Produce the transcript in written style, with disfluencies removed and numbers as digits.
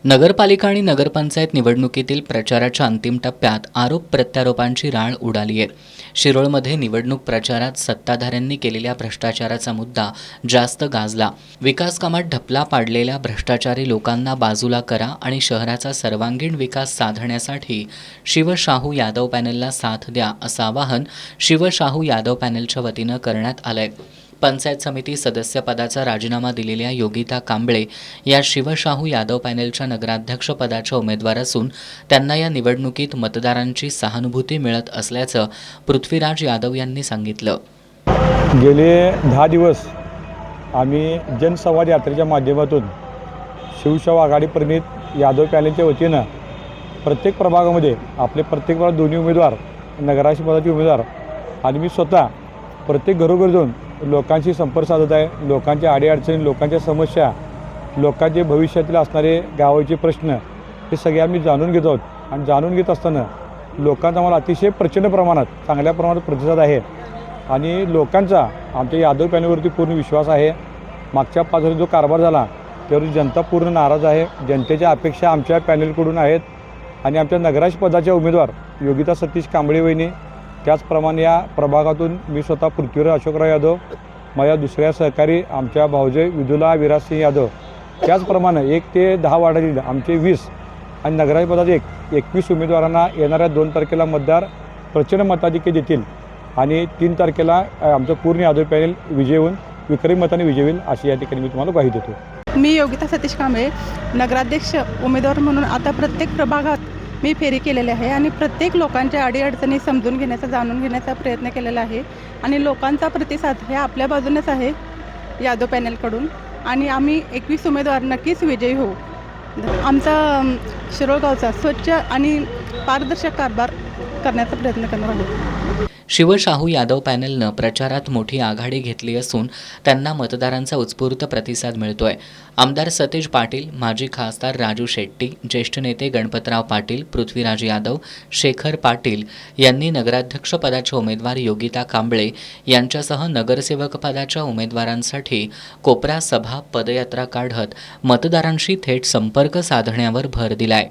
नगरपालिका आणि नगरपंचायत निवडणुकीतील प्रचाराच्या अंतिम टप्प्यात आरोप प्रत्यारोपांची राळ उडाली आहे। शिरोळमध्ये निवडणूक प्रचारात सत्ताधाऱ्यांनी केलेल्या भ्रष्टाचाराचा मुद्दा जास्त गाजला। विकास कामात ढपला पाडलेल्या भ्रष्टाचारी लोकांना बाजूला करा आणि शहराचा सर्वांगीण विकास साधण्यासाठी शिवशाहू यादव पॅनलला साथ द्या असं आवाहन शिवशाहू यादव पॅनलच्या वतीनं करण्यात आलंय। पंचायत समिती सदस्यपदाचा राजीनामा दिलेल्या योगिता कांबळे या शिवशाहू यादव पॅनलच्या नगराध्यक्ष पदाच्या उमेदवार असून त्यांना या निवडणुकीत मतदारांची सहानुभूती मिळत असल्याचं पृथ्वीराज यादव यांनी सांगितलं। गेले 10 दिवस आम्ही जनसंवाद यात्रेच्या माध्यमातून शिवशाहू आघाडी प्रणित यादव पॅनलच्या वतीनं प्रत्येक प्रभागामध्ये आपले प्रत्येक प्रभागात दोन्ही उमेदवार नगराध्यक्ष पदाचे उमेदवार आणि मी स्वतः प्रत्येक घरोघरी जाऊन लोकांशी संपर्क साधत आहे। लोकांच्या अडीअडचणी, लोकांच्या समस्या, लोकांचे भविष्यातील असणारे गावाचे प्रश्न हे सगळे आम्ही जाणून घेत आहोत। आणि जाणून घेत असताना लोकांचा आम्हाला अतिशय प्रचंड प्रमाणात चांगल्या प्रमाणात प्रतिसाद आहे आणि लोकांचा आमच्या यादव पॅनलवरती पूर्ण विश्वास आहे। मागच्या 5 वर्षात जो कारभार झाला त्यावर जनता पूर्ण नाराज आहे। जनतेच्या अपेक्षा आमच्या पॅनलकडून आहेत आणि आमच्या नगराध्यक्ष पदाच्या उमेदवार योगिता सतीश कांबळे वहिनी, त्याचप्रमाणे या प्रभागातून मी स्वतः पृथ्वीराज अशोकराव यादव, माझ्या दुसऱ्या सहकारी आमच्या भाऊजे विदुला विराजसिंह यादव, त्याचप्रमाणे 1 ते 10 वार्डातील आमचे 20 आणि नगराध्यक्ष पदाचे 21 उमेदवारांना येणाऱ्या 2 तारखेला मतदार प्रचंड मताधिक्य देतील आणि 3 तारखेला आमचं पूर्ण यादव पॅनल विजय होऊन विक्रमी मताने विजय होईल अशी या ठिकाणी मी तुम्हाला ग्वाही देतो। मी योगिता सतीश कांबळे नगराध्यक्ष उमेदवार म्हणून आता प्रत्येक प्रभागात मी फेरी केलेली आहे आणि प्रत्येक लोकांच्या अडीअडचणी समजून घेण्याचा, जाणून घेण्याचा प्रयत्न केलेला आहे आणि लोकांचा प्रतिसाद हे आपल्या बाजूनेच आहे यादव पॅनलकडून आणि आम्ही 21 उमेदवार नक्कीच विजयी होऊ। आमचा शिरोळगावचा स्वच्छ आणि पारदर्शक कारभार करण्याचा प्रयत्न करणार आहोत। शिवशाहू यादव पॅनलनं प्रचारात मोठी आघाडी घेतली असून त्यांना मतदारांचा उत्स्फूर्त प्रतिसाद मिळतोय। आमदार सतेज पाटील, माजी खासदार राजू शेट्टी, ज्येष्ठ नेते गणपतराव पाटील, पृथ्वीराज यादव, शेखर पाटील यांनी नगराध्यक्ष पदाच्या उमेदवार योगिता कांबळे यांच्यासह नगरसेवक पदाच्या उमेदवारांसाठी कोपरा सभा, पदयात्रा काढत मतदारांशी थेट संपर्क साधण्यावर भर दिलाय।